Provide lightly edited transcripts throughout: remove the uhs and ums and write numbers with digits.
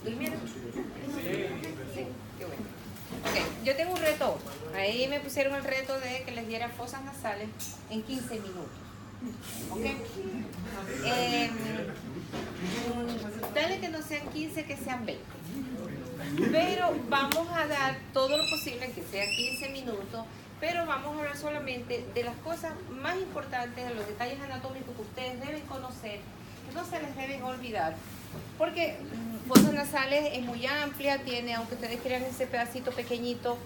¿Durmieron? Sí, qué bueno. Ok, yo tengo un reto. Ahí me pusieron el reto de que les diera fosas nasales en 15 minutos. ¿Ok? Dale que no sean 15, que sean 20. Pero vamos a dar todo lo posible en que sea 15 minutos, pero vamos a hablar solamente de las cosas más importantes, de los detalles anatómicos que ustedes deben conocer, que no se les deben olvidar. Porque fosas nasales es muy amplia, tiene, aunque ustedes crean ese pedacito pequeñito,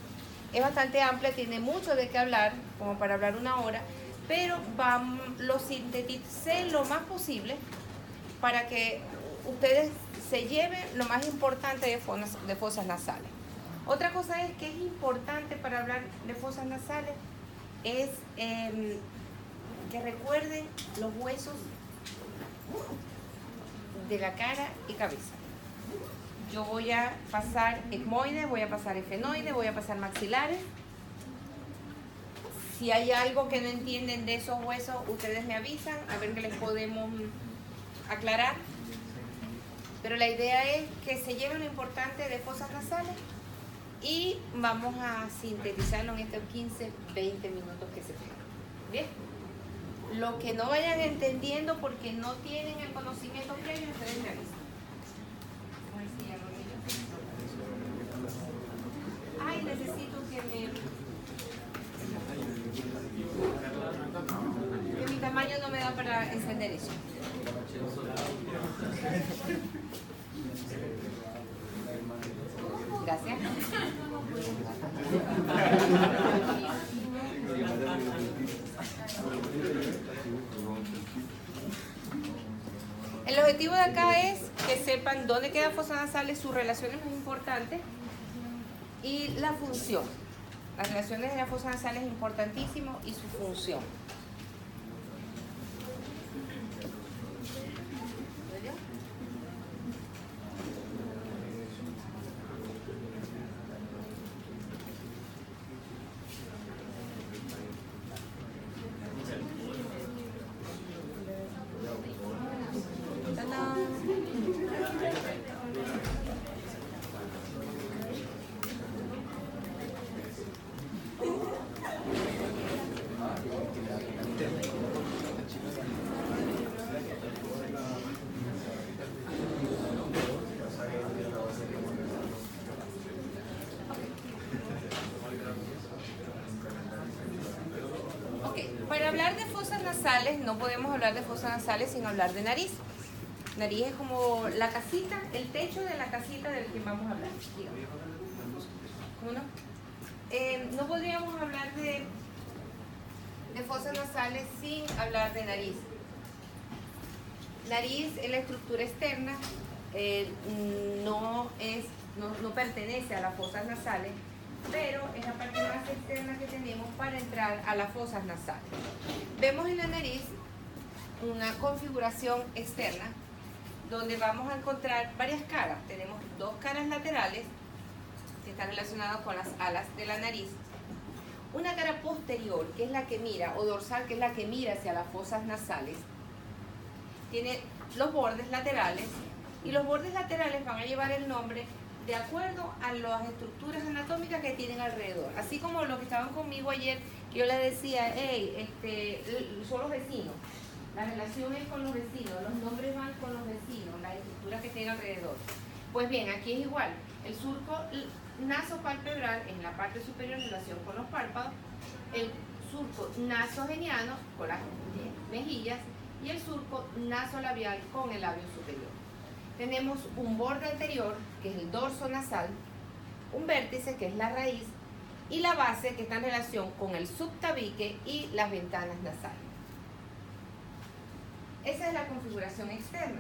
es bastante amplia, tiene mucho de qué hablar, como para hablar una hora, pero lo sinteticé lo más posible para que ustedes se lleven lo más importante de fosas nasales. Otra cosa es que es importante para hablar de fosas nasales es que recuerden los huesos de la cara y cabeza. Yo voy a pasar etmoides, voy a pasar efenoides, voy a pasar maxilares. Si hay algo que no entienden de esos huesos, ustedes me avisan, a ver qué les podemos aclarar. Pero la idea es que se lleven lo importante de fosas nasales y vamos a sintetizarlo en estos 15, 20 minutos que se tengan. ¿Bien? Lo que no vayan entendiendo porque no tienen el conocimiento previo, ustedes me avisan. Ay, necesito que mi tamaño no me da para encender eso. Gracias. El objetivo de acá es que sepan dónde quedan fosas nasales, sus relaciones más importantes y la función. Las relaciones de las fosas nasales es importantísimo y su función. Para hablar de fosas nasales, no podemos hablar de fosas nasales sin hablar de nariz. Nariz es como la casita, el techo de la casita del que vamos a hablar. ¿Cómo no? No podríamos hablar de fosas nasales sin hablar de nariz. Nariz es la estructura externa, no pertenece a las fosas nasales, pero es la parte más externa que tenemos para entrar a las fosas nasales. Vemos en la nariz una configuración externa donde vamos a encontrar varias caras. Tenemos dos caras laterales que están relacionadas con las alas de la nariz. Una cara posterior, que es la que mira, o dorsal, que es la que mira hacia las fosas nasales. Tiene los bordes laterales y los bordes laterales van a llevar el nombre de acuerdo a las estructuras anatómicas que tienen alrededor. Así como los que estaban conmigo ayer, que yo les decía, hey, son los vecinos. La relación es con los vecinos, los nombres van con los vecinos, las estructuras que tienen alrededor. Pues bien, aquí es igual. El surco nasopalpebral en la parte superior en relación con los párpados, el surco nasogeniano con las mejillas y el surco nasolabial con el labio superior. Tenemos un borde anterior, que es el dorso nasal, un vértice, que es la raíz, y la base, que está en relación con el subtabique y las ventanas nasales. Esa es la configuración externa.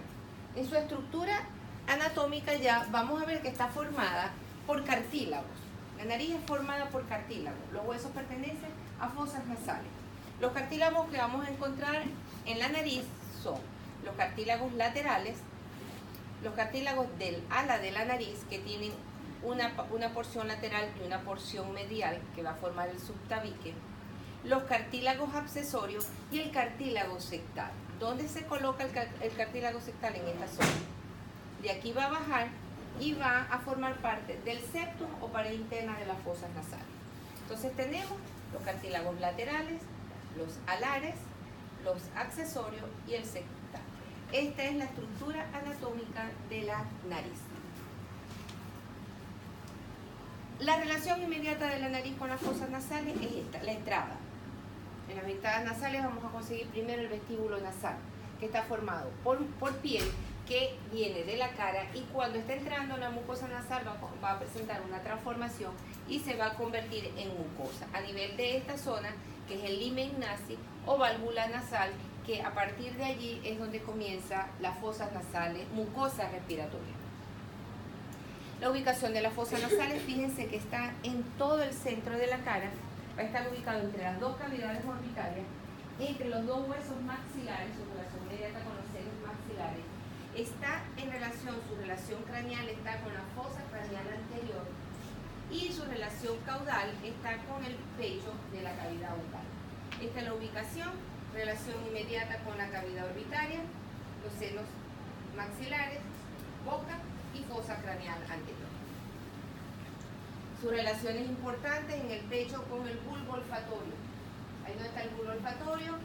En su estructura anatómica ya vamos a ver que está formada por cartílagos. La nariz es formada por cartílagos. Los huesos pertenecen a fosas nasales. Los cartílagos que vamos a encontrar en la nariz son los cartílagos laterales, los cartílagos del ala de la nariz, que tienen una porción lateral y una porción medial que va a formar el subtabique, los cartílagos accesorios y el cartílago sectal. ¿Dónde se coloca el cartílago sectal? En esta zona. De aquí va a bajar y va a formar parte del septum o pared interna de las fosas nasales. Entonces tenemos los cartílagos laterales, los alares, los accesorios y el septal. Esta es la estructura anatómica de la nariz. La relación inmediata de la nariz con las fosas nasales es esta, la entrada. En las ventanas nasales vamos a conseguir primero el vestíbulo nasal, que está formado por piel que viene de la cara, y cuando está entrando la mucosa nasal va a presentar una transformación y se va a convertir en mucosa a nivel de esta zona, que es el limen nasi o válvula nasal, que a partir de allí es donde comienza las fosas nasales, mucosa respiratoria. La ubicación de las fosas nasales, fíjense que está en todo el centro de la cara, va a estar ubicado entre las dos cavidades orbitarias, entre los dos huesos maxilares, su relación inmediata con los senos maxilares. Está en relación, su relación craneal está con la fosa craneal anterior, y su relación caudal está con el pecho de la cavidad oral. Esta es la ubicación, relación inmediata con la cavidad orbitaria, los senos maxilares, boca y fosa craneal anterior. Sus relaciones importantes en el pecho con el bulbo olfatorio. Ahí donde está el bulbo olfatorio.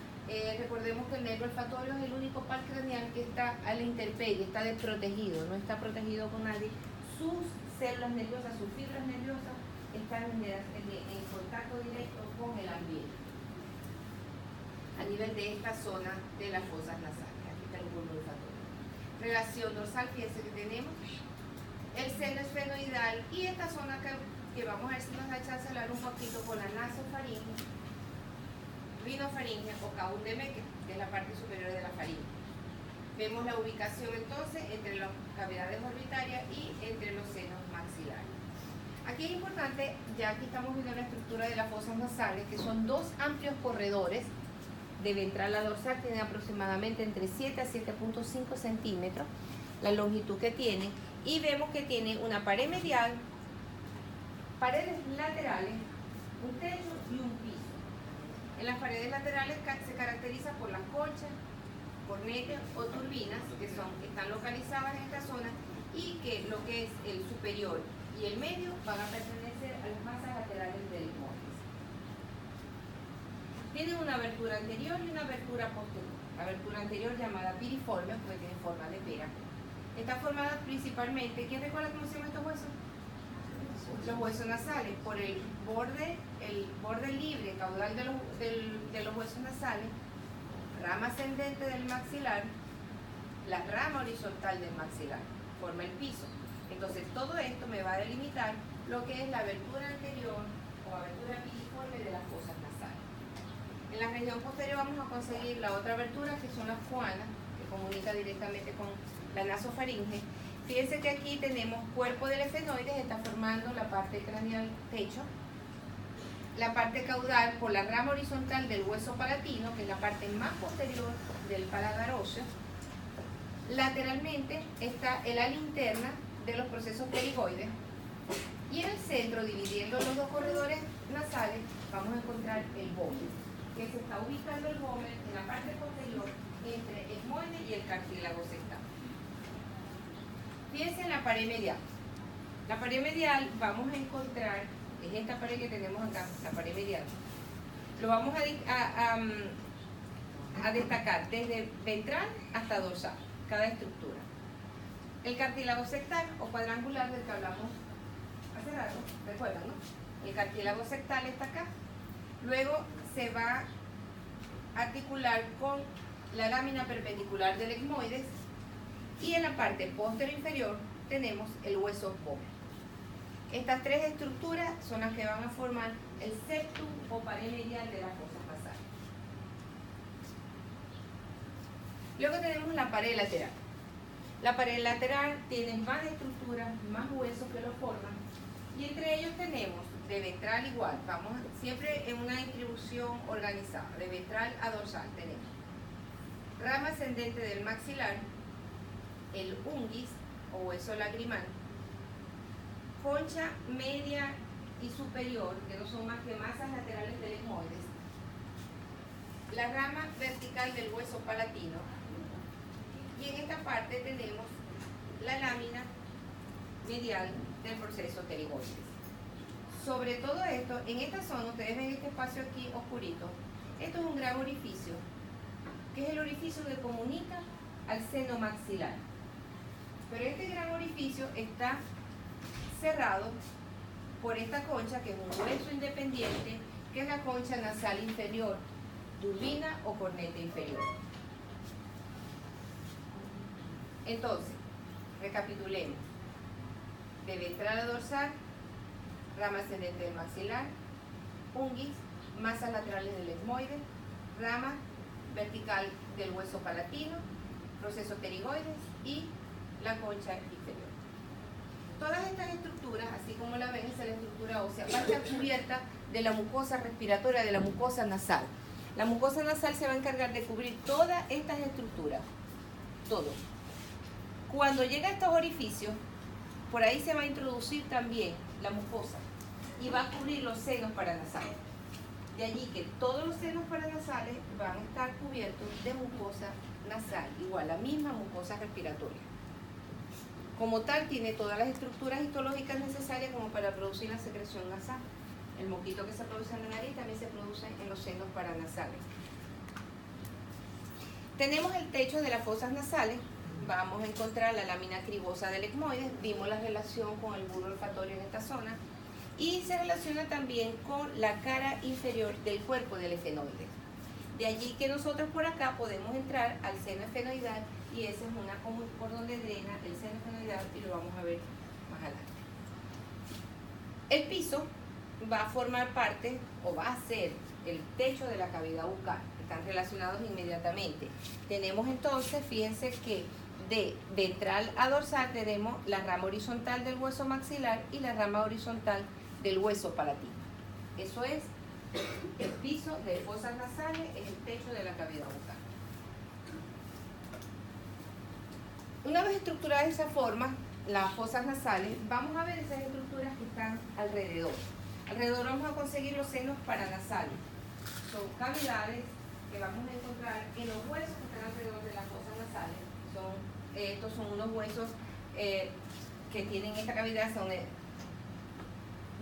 Recordemos que el nervio olfatorio es el único par craneal que está a la intemperie, está desprotegido, no está protegido con nadie. Sus células nerviosas, sus fibras nerviosas están en contacto directo con el ambiente a nivel de esta zona de las fosas nasales. Aquí está el bulbo olfatorio. Relación dorsal, fíjense que tenemos el seno esfenoidal y esta zona que vamos a ver si nos da chance de hablar un poquito con la nasofaringe, rinofaringe o cajón de Meckel, que es la parte superior de la faringe. Vemos la ubicación entonces entre las cavidades orbitarias y entre los senos maxilares. Aquí es importante, ya aquí estamos viendo la estructura de las fosas nasales, que son dos amplios corredores de ventral a dorsal, tiene aproximadamente entre 7 a 7.5 centímetros la longitud que tiene, y vemos que tiene una pared medial, paredes laterales, un techo y un piso. En las paredes laterales se caracteriza por las conchas, cornetes o turbinas, que están localizadas en esta zona, y que lo que es el superior y el medio van a pertenecer a las masas laterales del móvil. Tienen una abertura anterior y una abertura posterior. La abertura anterior, llamada piriforme, porque tiene forma de pera, está formada principalmente, ¿quién recuerda cómo se llaman estos huesos? Los huesos nasales, por el borde libre, caudal de los huesos nasales, rama ascendente del maxilar, la rama horizontal del maxilar, forma el piso. Entonces todo esto me va a delimitar lo que es la abertura anterior o abertura piriforme de las fosas nasales. En la región posterior vamos a conseguir la otra abertura, que son las juanas, que comunica directamente con la nasofaringe. Fíjense que aquí tenemos cuerpo del efenoides, está formando la parte craneal techo, la parte caudal por la rama horizontal del hueso palatino, que es la parte más posterior del paladar óseo. Lateralmente está el ala interna de los procesos pterigoides, y en el centro, dividiendo los dos corredores nasales, vamos a encontrar el vómer, que se está ubicando el vómer en la parte posterior entre el esmoide y el cartílago sectal. Fíjense en la pared medial. La pared medial vamos a encontrar, es esta pared que tenemos acá, la pared medial. Lo vamos a destacar desde ventral hasta dorsal, cada estructura. El cartílago sectal o cuadrangular del que hablamos hace rato, recuerdan, ¿no? El cartílago sectal está acá. Luego se va a articular con la lámina perpendicular del etmoides, y en la parte posterior inferior tenemos el hueso vómer. Estas tres estructuras son las que van a formar el septum o pared medial de las fosas nasales. Luego tenemos la pared lateral. La pared lateral tiene más estructuras, más huesos que lo forman, y entre ellos tenemos de ventral igual, vamos siempre en una distribución organizada, de ventral a dorsal tenemos rama ascendente del maxilar, el unguis o hueso lagrimal, concha media y superior, que no son más que masas laterales del etmoides, la rama vertical del hueso palatino, y en esta parte tenemos la lámina medial del proceso pterigoides. Sobre todo esto, en esta zona, ustedes ven este espacio aquí oscurito, esto es un gran orificio, que es el orificio que comunica al seno maxilar. Pero este gran orificio está cerrado por esta concha, que es un hueso independiente, que es la concha nasal inferior, turbina o corneta inferior. Entonces, recapitulemos. De ventral a dorsal, rama ascendente del maxilar, unguis, masas laterales del etmoide, rama vertical del hueso palatino, proceso pterigoides y la concha inferior. Todas estas estructuras, así como la ven, es la estructura ósea, va a estar cubierta de la mucosa respiratoria, de la mucosa nasal. La mucosa nasal se va a encargar de cubrir todas estas estructuras, todo. Cuando llega a estos orificios, por ahí se va a introducir también la mucosa y va a cubrir los senos paranasales. De allí que todos los senos paranasales van a estar cubiertos de mucosa nasal, igual la misma mucosa respiratoria. Como tal, tiene todas las estructuras histológicas necesarias como para producir la secreción nasal. El moquito que se produce en la nariz también se produce en los senos paranasales. Tenemos el techo de las fosas nasales. Vamos a encontrar la lámina cribosa del etmoide. Vimos la relación con el bulbo olfatorio en esta zona. Y se relaciona también con la cara inferior del cuerpo del efenoide. De allí que nosotros por acá podemos entrar al seno efenoidal y esa es una por donde drena el seno efenoidal y lo vamos a ver más adelante. El piso va a formar parte o va a ser el techo de la cavidad bucal. Están relacionados inmediatamente. Tenemos entonces, fíjense que de ventral a dorsal tenemos la rama horizontal del hueso maxilar y la rama horizontal del hueso palatino. Eso es el piso de fosas nasales, es el techo de la cavidad bucal. Una vez estructuradas de esa forma, las fosas nasales, vamos a ver esas estructuras que están alrededor. Alrededor vamos a conseguir los senos paranasales. Son cavidades que vamos a encontrar en los huesos que están alrededor de las fosas nasales. Estos son unos huesos que tienen esta cavidad, son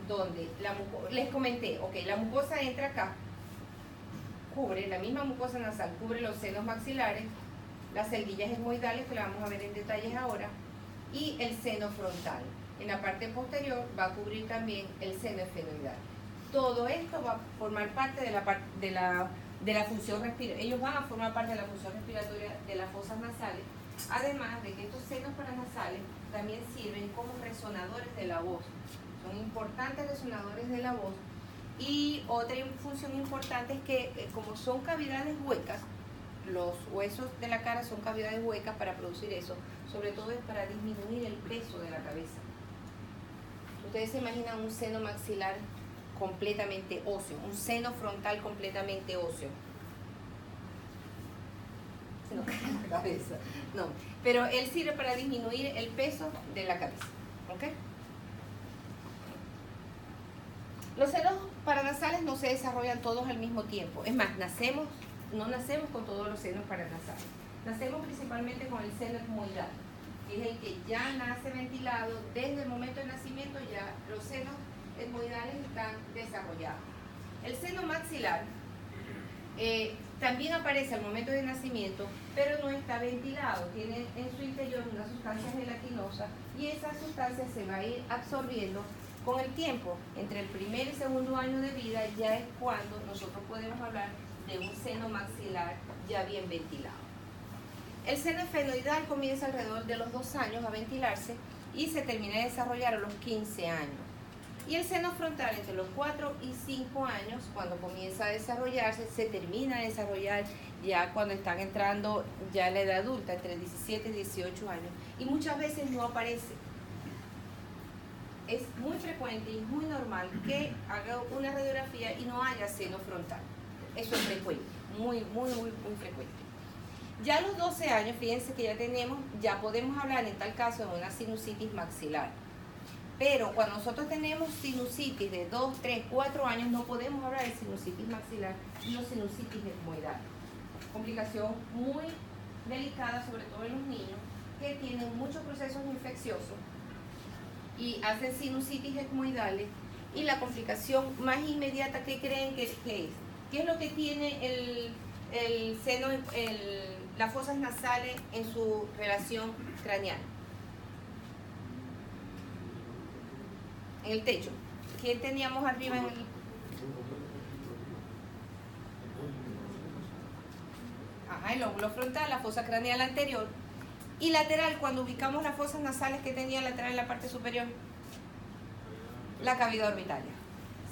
donde les comenté, la mucosa entra acá, cubre, la misma mucosa nasal cubre los senos maxilares, las cerquillas etmoidales, que la vamos a ver en detalles ahora, y el seno frontal. En la parte posterior va a cubrir también el seno efenoidal. Todo esto va a formar parte de la función respiratoria. Ellos van a formar parte de la función respiratoria de las fosas nasales, además de que estos senos paranasales también sirven como resonadores de la voz. Son importantes resonadores de la voz. Y otra función importante es que como son cavidades huecas, los huesos de la cara son cavidades huecas para producir eso, sobre todo es para disminuir el peso de la cabeza. Ustedes se imaginan un seno maxilar completamente óseo, un seno frontal completamente óseo. Se nos cae la cabeza. No, pero él sirve para disminuir el peso de la cabeza. ¿Ok? Los senos paranasales no se desarrollan todos al mismo tiempo. Es más, no nacemos con todos los senos paranasales. Nacemos principalmente con el seno etmoidal, que es el que ya nace ventilado. Desde el momento del nacimiento ya los senos etmoidales están desarrollados. El seno maxilar también aparece al momento del nacimiento, pero no está ventilado. Tiene en su interior una sustancia gelatinosa y esa sustancia se va a ir absorbiendo con el tiempo. Entre el primer y segundo año de vida ya es cuando nosotros podemos hablar de un seno maxilar ya bien ventilado. El seno efenoidal comienza alrededor de los 2 años a ventilarse y se termina de desarrollar a los 15 años. Y el seno frontal entre los 4 y 5 años, cuando comienza a desarrollarse, se termina de desarrollar ya cuando están entrando ya en la edad adulta, entre 17 y 18 años. Y muchas veces no aparece. Es muy frecuente y muy normal que haga una radiografía y no haya seno frontal. Eso es frecuente, muy frecuente. Ya a los 12 años, fíjense que ya podemos hablar en tal caso de una sinusitis maxilar. Pero cuando nosotros tenemos sinusitis de 2, 3, 4 años, no podemos hablar de sinusitis maxilar, sino sinusitis etmoidal. Complicación muy delicada, sobre todo en los niños, que tienen muchos procesos infecciosos y hacen sinusitis etmoidales. Y la complicación más inmediata que creen que es, ¿qué es lo que tiene el seno, las fosas nasales en su relación craneal? En el techo. ¿Qué teníamos arriba en el...? Ajá, el lóbulo frontal, la fosa craneal anterior. Y lateral, cuando ubicamos las fosas nasales que tenía lateral en la parte superior, la cavidad orbitaria.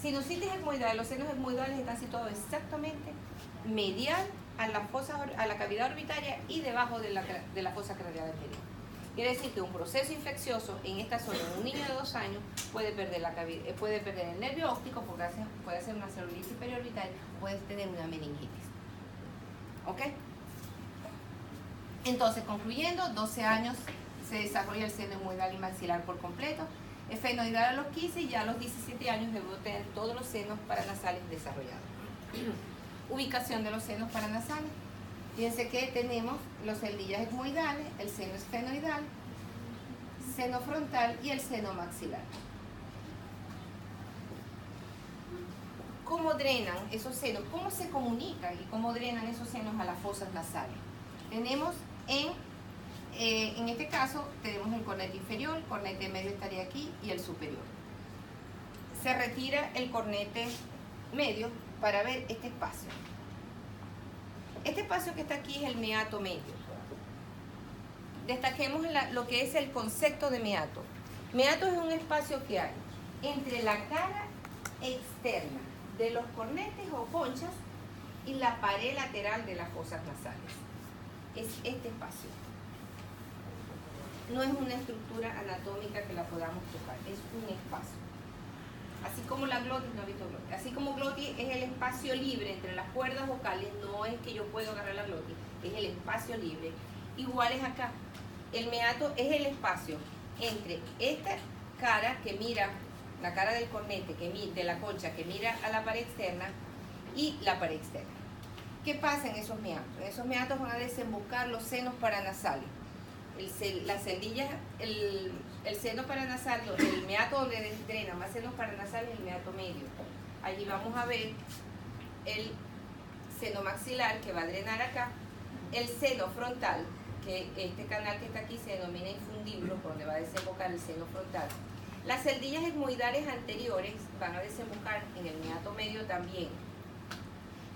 Sinusitis etmoidal, los senos etmoidales están situados exactamente medial a la cavidad orbitaria y debajo de la fosa craneal anterior. Quiere decir que un proceso infeccioso en esta zona en un niño de 2 años puede perder el nervio óptico, porque puede hacer una celulitis periorbital o puede tener una meningitis. ¿Ok? Entonces, concluyendo, 12 años se desarrolla el seno etmoidal y maxilar por completo. Esfenoidal a los 15 y ya a los 17 años debo tener todos los senos paranasales desarrollados. Ubicación de los senos paranasales. Fíjense que tenemos los celdillas etmoidales, el seno esfenoidal, seno frontal y el seno maxilar. ¿Cómo drenan esos senos? ¿Cómo se comunican y cómo drenan esos senos a las fosas nasales? Tenemos en este caso tenemos el cornete inferior, el cornete medio estaría aquí y el superior. Se retira el cornete medio para ver este espacio. Este espacio que está aquí es el meato medio. Destaquemos lo que es el concepto de meato. Meato es un espacio que hay entre la cara externa de los cornetes o conchas y la pared lateral de las fosas nasales. Es este espacio. No es una estructura anatómica que la podamos tocar, es un espacio. Así como la glotis, no he visto glotis. Así como glotis es el espacio libre entre las cuerdas vocales, no es que yo puedo agarrar la glotis, es el espacio libre. Igual es acá. El meato es el espacio entre esta cara que mira, la cara del cornete, de la concha que mira a la pared externa y la pared externa. ¿Qué pasa en esos meatos? En esos meatos van a desembocar los senos paranasales. Las celdillas, el seno paranasal, el meato donde drena más senos paranasales, el meato medio. Allí vamos a ver el seno maxilar que va a drenar acá, el seno frontal, que este canal que está aquí se denomina infundíbulo, por donde va a desembocar el seno frontal. Las celdillas etmoidales anteriores van a desembocar en el meato medio también.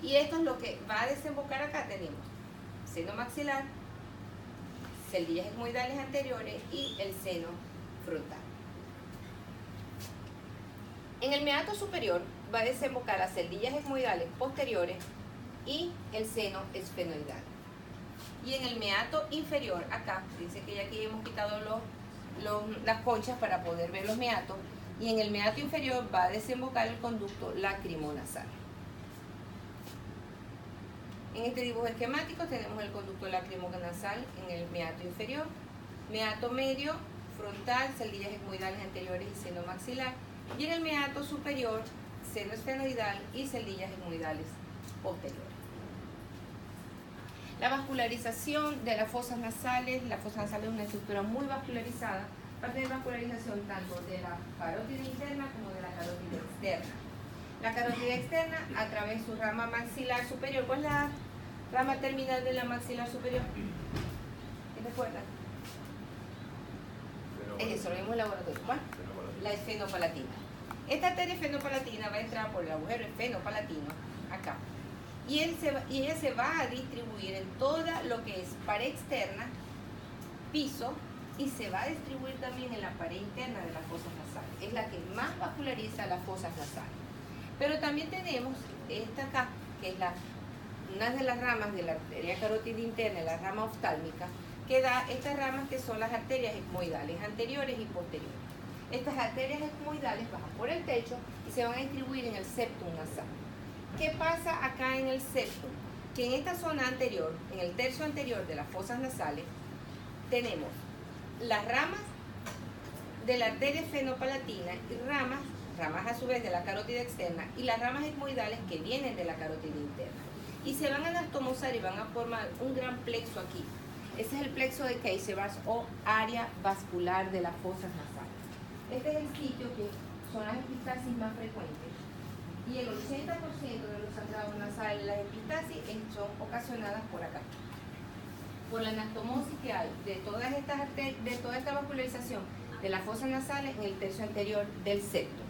Y esto es lo que va a desembocar acá. Tenemos seno maxilar, celdillas etmoidales anteriores y el seno frontal. En el meato superior va a desembocar las celdillas etmoidales posteriores y el seno esfenoidal. Y en el meato inferior, acá, dice que ya aquí hemos quitado las conchas para poder ver los meatos, y en el meato inferior va a desembocar el conducto lacrimonasal. En este dibujo esquemático tenemos el conducto lacrimonasal en el meato inferior, meato medio, frontal, celdillas etmoidales anteriores y seno maxilar, y en el meato superior, seno esfenoidal y celdillas etmoidales posteriores. La vascularización de las fosas nasales. La fosa nasal es una estructura muy vascularizada, va a tener vascularización tanto de la carótida interna como de la carótida externa. La carótida externa a través de su rama maxilar superior. ¿Cuál es la rama terminal de la maxilar superior? ¿Te recuerdas? Es eso, lo vimos en el laboratorio. ¿Cuál? La esfenopalatina. Esta arteria esfenopalatina va a entrar por el agujero esfenopalatino, acá. Y ella se va a distribuir en toda lo que es pared externa, piso, y se va a distribuir también en la pared interna de las fosas nasales. Es la que más vasculariza las fosas nasales. Pero también tenemos esta acá, que es una de las ramas de la arteria carótida interna, la rama oftálmica, que da estas ramas que son las arterias etmoidales, anteriores y posteriores. Estas arterias etmoidales bajan por el techo y se van a distribuir en el septum nasal. ¿Qué pasa acá en el septum? Que en esta zona anterior, en el tercio anterior de las fosas nasales, tenemos las ramas de la arteria esfenopalatina y ramas a su vez de la carótida externa, y las ramas etmoidales que vienen de la carótida interna. Y se van a anastomosar y van a formar un gran plexo aquí. Ese es el plexo de Keysebars o área vascular de las fosas nasales. Este es el sitio que son las epistasis más frecuentes. Y el 80% de los sangrados nasales, las epistasis, son ocasionadas por acá. Por la anastomosis que hay de toda esta vascularización de las fosas nasales en el tercio anterior del septo.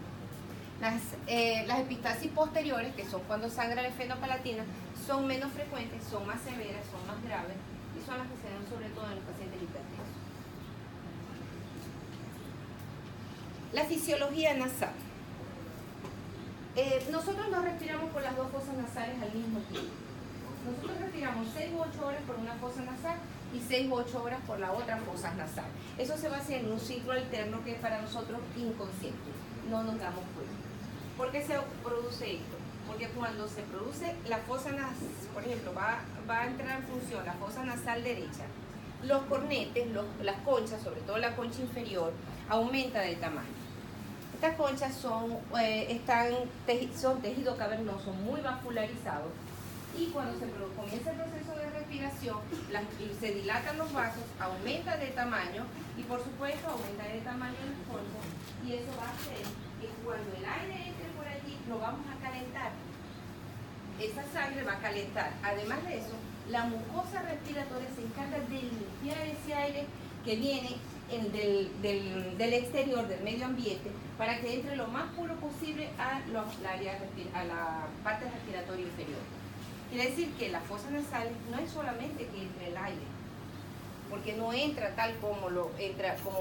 Las epistasis posteriores, que son cuando sangra la esfenopalatina, son menos frecuentes, son más severas, son más graves y son las que se dan sobre todo en los pacientes hipertensos. La fisiología nasal. Nosotros no respiramos por las dos fosas nasales al mismo tiempo. Nosotros respiramos 6 u 8 horas por una fosa nasal y 6 u 8 horas por la otra fosa nasal. Eso se basa en un ciclo alterno que es para nosotros inconsciente. No nos damos cuenta. ¿Por qué se produce esto? Porque cuando se produce la fosa nasal, por ejemplo, va a entrar en función la fosa nasal derecha, los cornetes, las conchas, sobre todo la concha inferior, aumenta de tamaño. Estas conchas son tejido cavernoso muy vascularizados y cuando comienza el proceso de respiración se dilatan los vasos, aumenta de tamaño y por supuesto aumenta de tamaño el cuerpo y eso va a hacer que cuando el aire entre por allí lo vamos a calentar. Esa sangre va a calentar. Además de eso, la mucosa respiratoria se encarga de limpiar ese aire que viene del exterior, del medio ambiente, para que entre lo más puro posible a la parte respiratoria inferior. Quiere decir que las fosas nasales no es solamente que entre el aire, porque no entra tal como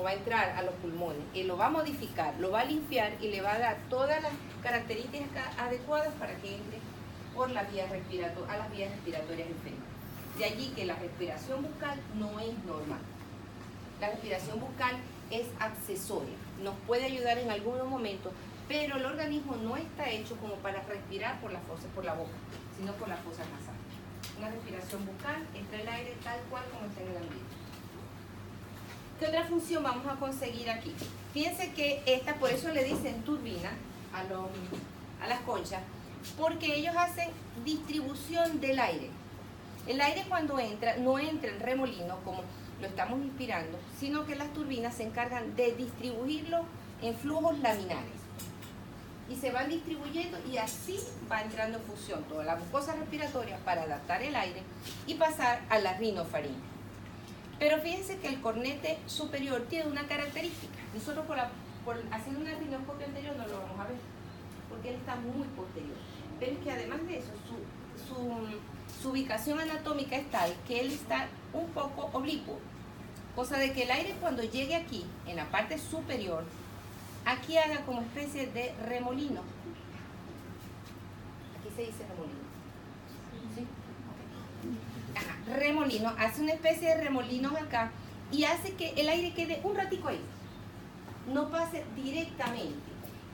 va a entrar a los pulmones. Él lo va a modificar, lo va a limpiar y le va a dar todas las características adecuadas para que entre por a las vías respiratorias inferiores. De allí que la respiración bucal no es normal. La respiración bucal es accesoria, nos puede ayudar en algunos momentos, pero el organismo no está hecho como para respirar por la boca, sino por las fosas nasales. Una respiración bucal entra el aire tal cual como está en el ambiente. ¿Qué otra función vamos a conseguir aquí? Fíjense que por eso le dicen turbina a las conchas, porque ellos hacen distribución del aire. El aire cuando entra, no entra en remolino como lo estamos inspirando, sino que las turbinas se encargan de distribuirlo en flujos laminares. Y se van distribuyendo y así va entrando en función toda la mucosa respiratoria para adaptar el aire y pasar a la rinofaringe. Pero fíjense que el cornete superior tiene una característica. Nosotros haciendo una rinoscopia anterior no lo vamos a ver, porque él está muy posterior. Pero es que además de eso, su ubicación anatómica es tal que él está un poco oblicuo. Cosa de que el aire cuando llegue aquí, en la parte superior, aquí haga como especie de remolino. Aquí se dice remolino. ¿Sí? Okay. Ajá, remolino, hace una especie de remolinos acá y hace que el aire quede un ratico ahí. No pase directamente.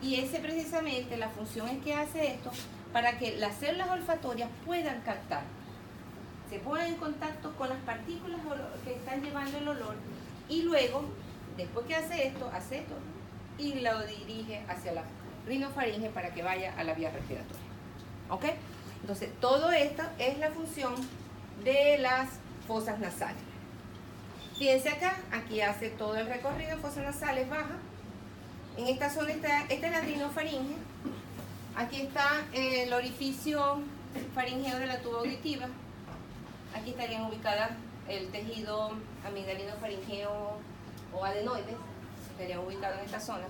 Y ese precisamente, la función es que hace esto para que las células olfatorias puedan captar. Se ponen en contacto con las partículas que están llevando el olor y luego, después que hace esto y lo dirige hacia la rinofaringe para que vaya a la vía respiratoria. ¿Ok? Entonces, todo esto es la función de las fosas nasales. Fíjense acá, aquí hace todo el recorrido de fosas nasales, baja. En esta zona esta es la rinofaringe. Aquí está el orificio faringeo de la tuba auditiva. Aquí estarían ubicadas el tejido amigdalino faringeo o adenoides, estarían ubicados en esta zona.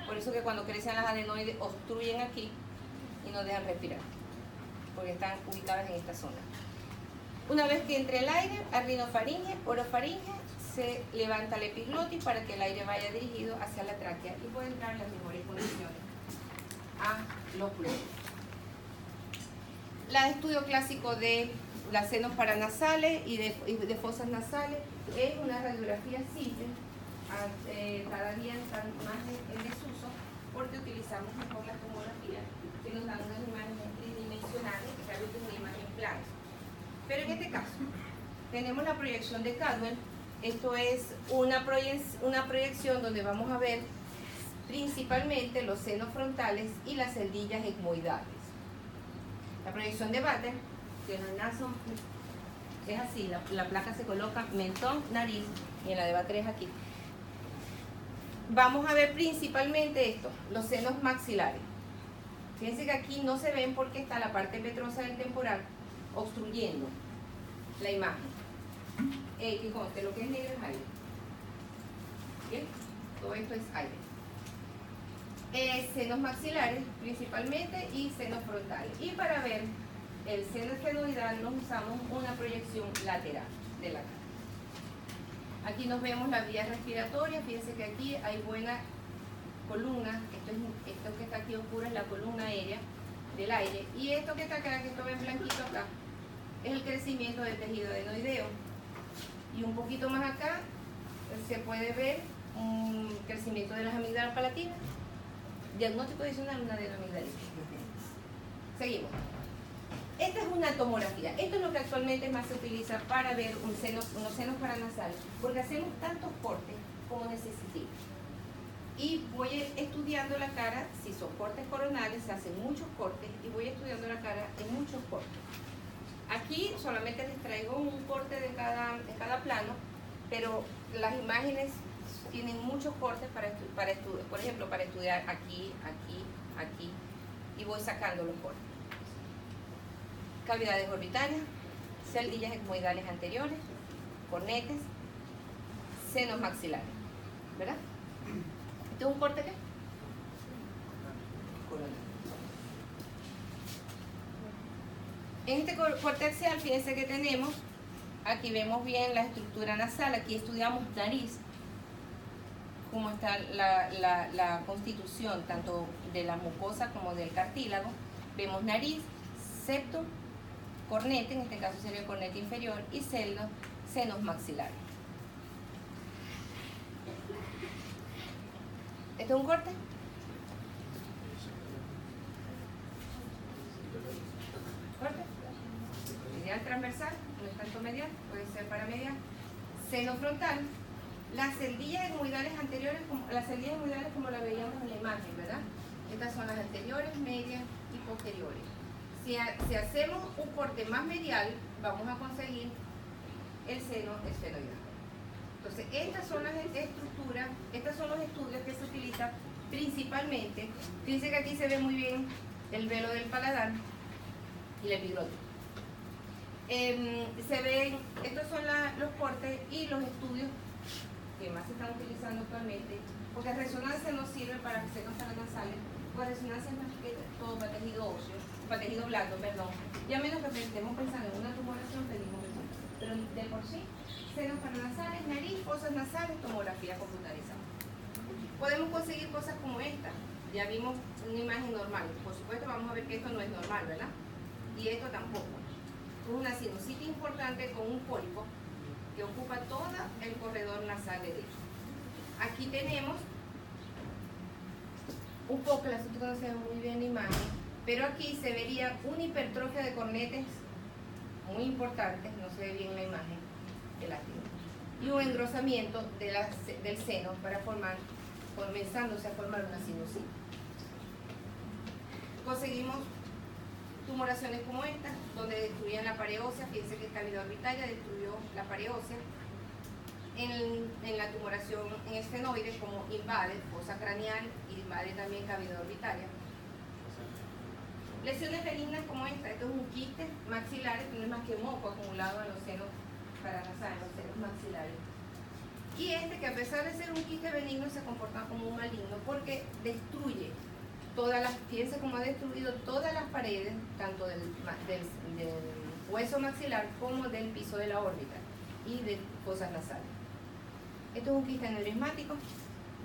Por eso que cuando crecen las adenoides obstruyen aquí y no dejan respirar, porque están ubicadas en esta zona. Una vez que entre el aire, a rinofaringe, orofaringe, se levanta la epiglotis para que el aire vaya dirigido hacia la tráquea y pueda entrar en las mejores condiciones a los pulmones. El estudio clásico de las senos paranasales y de fosas nasales es una radiografía simple. Cada día están más en desuso porque utilizamos mejor la tomografía que nos dan unas imágenes tridimensionales que realmente es una imagen plana. Pero en este caso tenemos la proyección de Caldwell. Esto es una proyección donde vamos a ver principalmente los senos frontales y las celdillas etmoidales. La proyección de Batten, que en el naso es así, la placa se coloca mentón, nariz, y en la de Batten es aquí. vamos a ver principalmente esto, los senos maxilares. Fíjense que aquí no se ven porque está la parte petrosa del temporal obstruyendo la imagen. Y conste, lo que es negro es aire. ¿Bien? Todo esto es aire. Senos maxilares principalmente y senos frontales. Y para ver el seno esfenoidal nos usamos una proyección lateral de la cara. Aquí nos vemos la vía respiratoria. Fíjense que aquí hay buena columna. Esto que está aquí oscuro es la columna aérea del aire. Y esto que está acá, que esto ven blanquito acá, es el crecimiento del tejido adenoideo. Y un poquito más acá se puede ver un crecimiento de las amígdalas palatinas. Diagnóstico adicional, una adenoamigdalitis. Seguimos. Esta es una tomografía. Esto es lo que actualmente más se utiliza para ver unos senos paranasales, porque hacemos tantos cortes como necesitemos. Y voy estudiando la cara, si son cortes coronales, se hacen muchos cortes, y voy estudiando la cara en muchos cortes. Aquí solamente les traigo un corte de cada plano, pero las imágenes tienen muchos cortes para estudiar. Por ejemplo, para estudiar aquí, aquí, aquí, y voy sacando los cortes. Cavidades orbitarias, celdillas etmoidales anteriores, cornetes, senos maxilares, ¿verdad? ¿Este es un corte qué? Coronal. En este corte axial, fíjense que tenemos, aquí vemos bien la estructura nasal, aquí estudiamos nariz, cómo está la constitución tanto de la mucosa como del cartílago. Vemos nariz, septo, cornete, en este caso sería el cornete inferior, y senos maxilares. ¿Este es un corte? ¿Corte? Medial transversal, no es tanto medial, puede ser paramedial. Seno frontal. Las celdillas etmoidales anteriores, como la veíamos en la imagen, ¿verdad? Estas son las anteriores, medias y posteriores. Si hacemos un corte más medial, vamos a conseguir el seno esfenoidal. Entonces, estas son las estructuras, estos son los estudios que se utilizan principalmente. Fíjense que aquí se ve muy bien el velo del paladar y el epiglotis. Se ven, estos son los cortes y los estudios que más se están utilizando actualmente, porque resonancia no sirve para senos paranasales, porque resonancia es más que todo para tejido óseo, para tejido blando, perdón. Y a menos que estemos pensando en una tumoración, pedimos eso. Pero de por sí, senos paranasales, nariz, fosas nasales, tomografía computarizada. Podemos conseguir cosas como esta. Ya vimos una imagen normal. Por supuesto, vamos a ver que esto no es normal, ¿verdad? Y esto tampoco. Es una sinusitis importante con un pólipo que ocupa todo el corredor nasal derecho. Aquí tenemos un poco, el asunto no se ve muy bien la imagen, pero aquí se vería una hipertrofia de cornetes muy importante, no se ve bien la imagen, elástico, y un engrosamiento del seno para comenzándose a formar una sinusitis. Conseguimos tumoraciones como esta, donde destruían la pared ósea. Fíjense que esta cavidad orbitaria destruyó la pared ósea. En la tumoración en esfenoides, como invade fosa craneal y invade también cavidad orbitaria. Lesiones benignas como esta, esto es un quiste maxilar, que no es más que moco acumulado en los senos paranasales, en los senos maxilares. Y este, que a pesar de ser un quiste benigno, se comporta como un maligno porque destruye fíjense cómo ha destruido todas las paredes, tanto del hueso maxilar como del piso de la órbita y de fosas nasales. Esto es un quiste aneurismático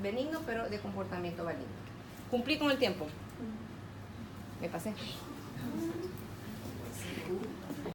benigno, pero de comportamiento maligno. ¿Cumplí con el tiempo? Me pasé.